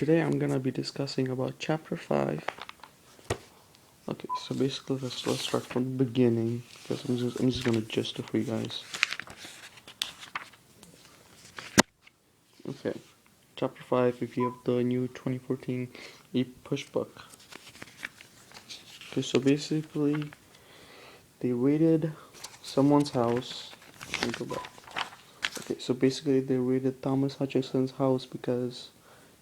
today I'm gonna be discussing about chapter 5. Okay, so basically let's start from the beginning because I'm just gonna gist it for you guys. Okay, chapter 5. If you have the new 2014 push book. Okay, so basically they raided someone's house. Let me go back. Okay, so basically they raided Thomas Hutchinson's house because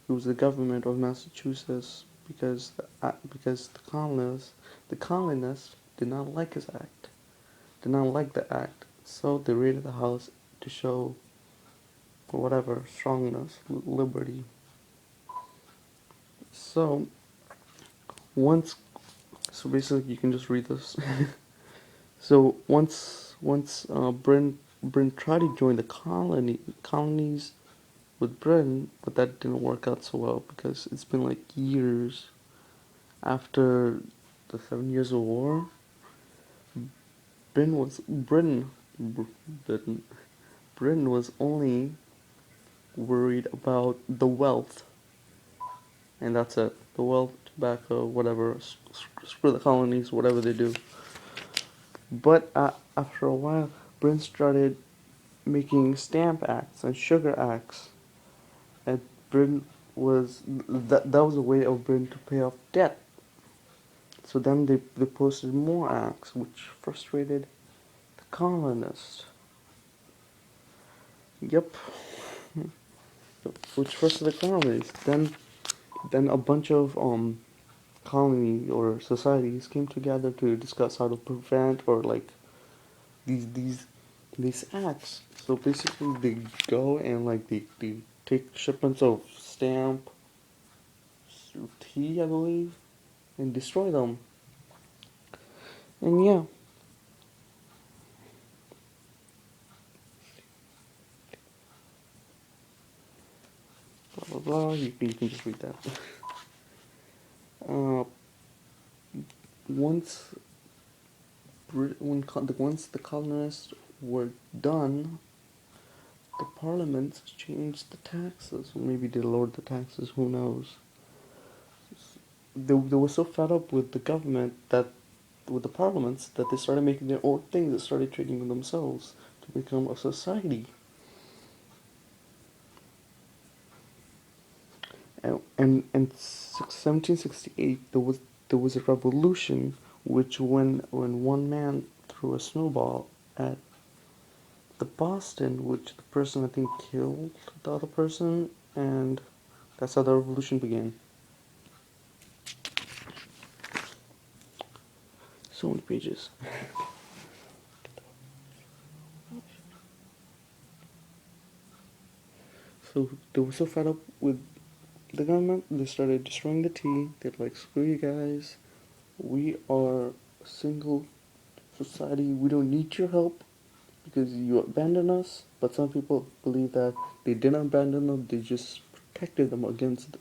it was the government of Massachusetts because the colonists did not like his act, did not like the act, so they raided the house to show whatever strongness, liberty. So once, so basically you can just read this. So once Britain tried to join the colonies with Britain, but that didn't work out so well because it's been like years after the 7 Years of War. Britain was Britain Britain Britain was only worried about the wealth, and that's it. The wealth, tobacco, whatever. Screw the colonies, whatever they do. But after a while, Britain started making stamp acts and sugar acts, and Britain was that was a way of Britain to pay off debt. So then they posted more acts, which frustrated the colonists. Yep, which frustrated the colonies. Then a bunch of colony or societies came together to discuss how to prevent or like these these these acts. So basically, they go and like they take shipments of stamp, tea, I believe, and destroy them. And yeah, blah blah blah. You can just read that. uh, once once the colonists were done, the parliament changed the taxes. Maybe they lowered the taxes. Who knows? They were so fed up with the government that with the parliaments that they started making their own things. They started trading themselves to become a society. And in 1768 there was a revolution, which when one man threw a snowball at the Boston, which the person I think killed the other person, and that's how the revolution began. So many pages. So they were so fed up with the government, they started destroying the tea. They're like, screw you guys. We are a single society. We don't need your help because you abandoned us. But some people believe that they didn't abandon them. They just protected them against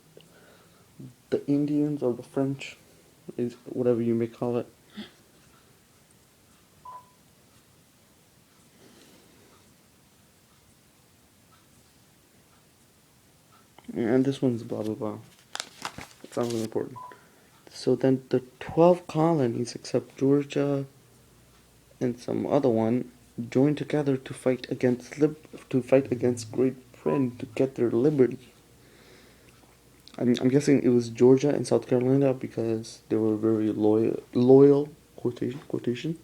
the Indians or the French, is whatever you may call it. And this one's blah blah blah. It's not really important. So then the 12 colonies, except Georgia and some other one, joined together to fight against Great Britain to get their liberty. I'm guessing it was Georgia and South Carolina because they were very loyal quotation.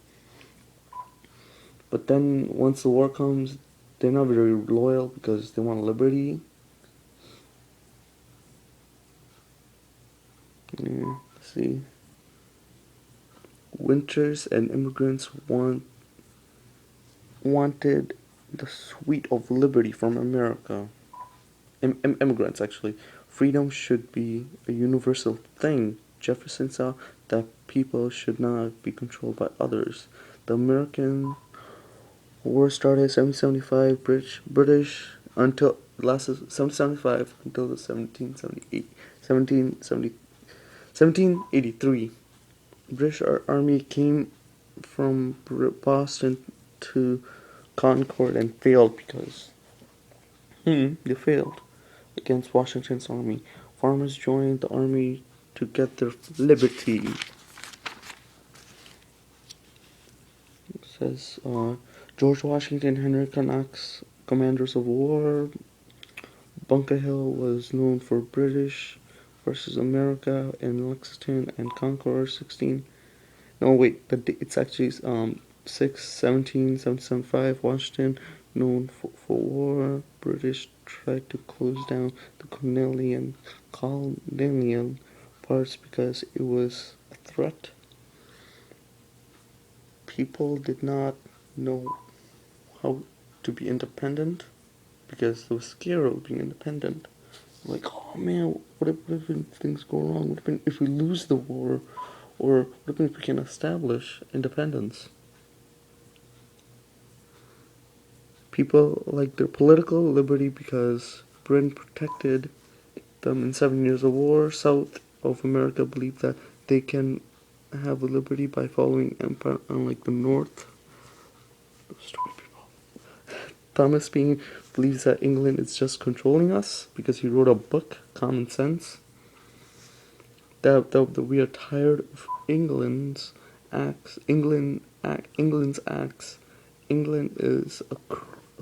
But then once the war comes, they're not very loyal because they want liberty. Yeah, see. Winters and immigrants wanted the sweet of liberty from America. Immigrants, actually. Freedom should be a universal thing. Jefferson saw that people should not be controlled by others. The American war started 1775, British until lasted 1775 until the 1778, 1783. British army came from Boston to Concord and failed because they failed against Washington's army. farmers joined the army to get their liberty. It says George Washington, Henry Knox, commanders of war. Bunker Hill was known for British versus America in Lexington and Conqueror 16. No, wait, it's actually 1775. Washington, known for war. British tried to close down the colonial parts because it was a threat. People did not know how to be independent because they were scared of being independent. Like, oh man, what if things go wrong? What if we lose the war? Or what if we can establish independence? People like their political liberty because Britain protected them in 7 years of war. South of America believe that they can have liberty by following empire, unlike the North. Stupid people. Thomas Paine believes that England is just controlling us because he wrote a book, Common Sense. That we are tired of England's acts. England's acts. England is a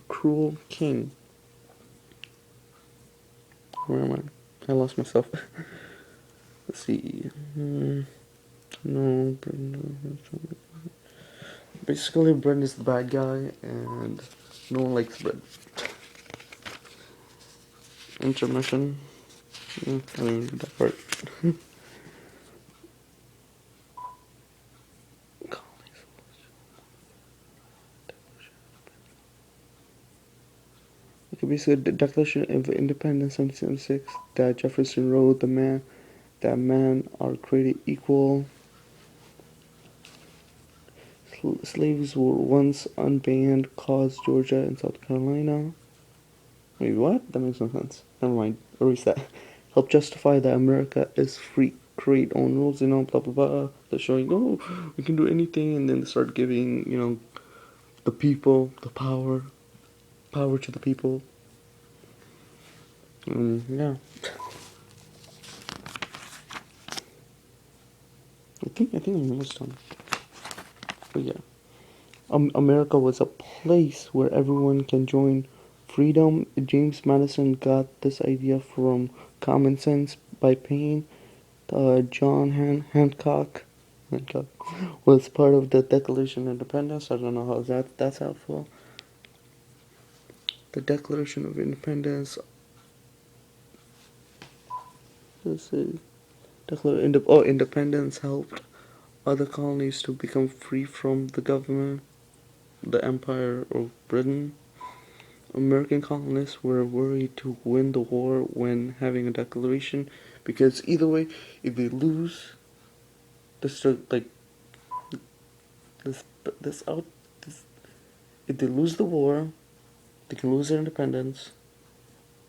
cruel king. Where am I? I lost myself. Let's see. No, basically, Britain is the bad guy, and no one likes Britain. Intermission. I don't even read that part. Okay, basically, the Declaration of Independence, 1776, that Jefferson wrote, that men are created equal. Slaves were once unbanned, caused Georgia and South Carolina. Wait, what? That makes no sense. Never mind. Erase that. Help justify that America is free, create own rules, blah blah blah. They're showing, oh, we can do anything, and then they start giving, the people the power to the people. Yeah. I think I'm almost done. But yeah. America was a place where everyone can join freedom. James Madison got this idea from Common Sense by Paine. John Hancock was part of the Declaration of Independence. I don't know how that's helpful. The Declaration of Independence. Let's see. Independence helped other colonies to become free from the government, the Empire of Britain. American colonists were worried to win the war when having a declaration, because either way, if they lose this, like this out, this, if they lose the war, they can lose their independence,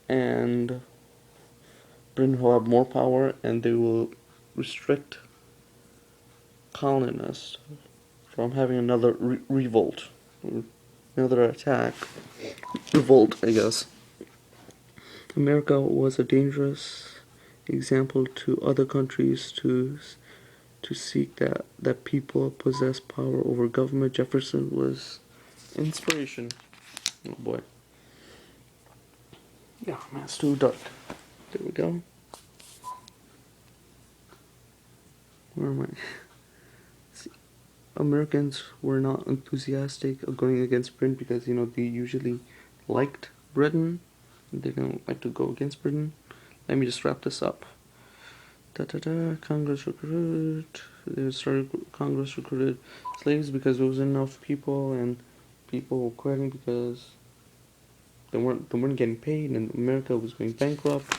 and Britain will have more power, and they will restrict colonists from having another revolt, another attack, revolt, I guess. America was a dangerous example to other countries to seek that people possess power over government. Jefferson was inspiration. Oh boy. Yeah, man, it's too dark. There we go. Where am I? See, Americans were not enthusiastic of going against Britain because, they usually liked Britain. They don't like to go against Britain. Let me just wrap this up. Congress recruited slaves because there was enough people, and people were quitting because they weren't getting paid, and America was going bankrupt.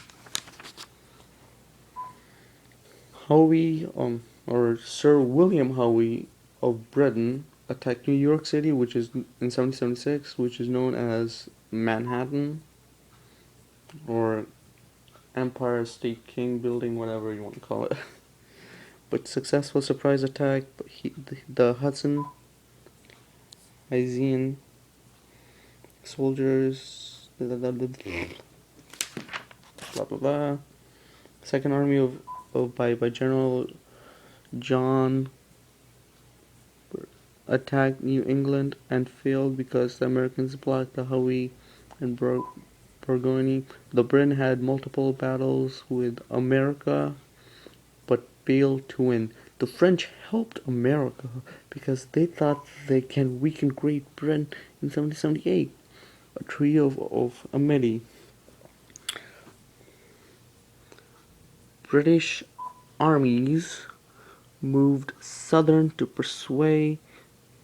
Howe, or Sir William Howe of Britain attacked New York City, which is in 1776, which is known as Manhattan, or Empire State King Building, whatever you want to call it. But successful surprise attack. The Hudson Asian soldiers, blah blah blah. Second Army by General John attacked New England and failed because the Americans blocked the Howe and Burgoyne. The Britain had multiple battles with America but failed to win. The French helped America because they thought they can weaken Great Britain in 1778. A Treaty of Amity. British armies moved southern to persuade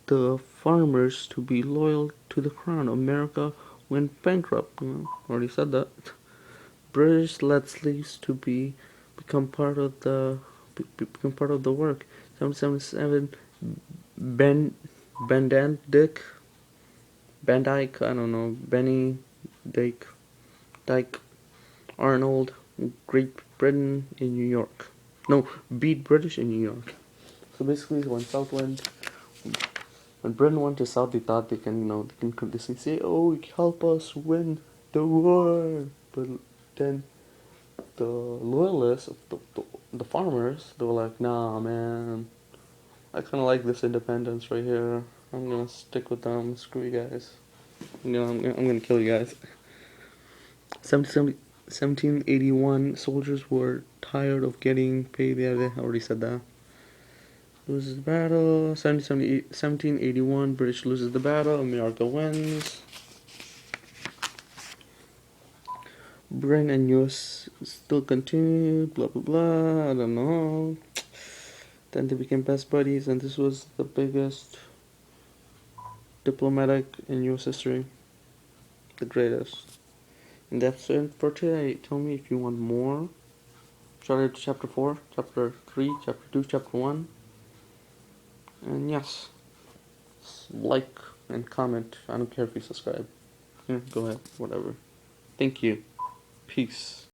the farmers to be loyal to the crown. America went bankrupt. Already said that. British led slaves to become part of the work. 1777, Van Dyke, I don't know, Benny Dyke Arnold, Great Britain in New York. No, beat British in New York. So basically, when Britain went to South, they thought they can say, "Oh, help us win the war," but then the loyalists of the farmers, they were like, "Nah, man, I kind of like this independence right here. I'm gonna stick with them. Screw you guys. I'm gonna kill you guys." 1781, soldiers were tired of getting paid. Yeah, they already said that. Loses the battle. 1781, British loses the battle. America wins. Britain and US still continue. Blah blah blah. I don't know. Then they became best buddies, and this was the biggest diplomatic in US history. The greatest. And that's it for today. Tell me if you want more. Shout out to chapter 4, chapter 3, chapter 2, chapter 1. And yes, like and comment. I don't care if you subscribe. Yeah, go ahead, whatever. Thank you. Peace.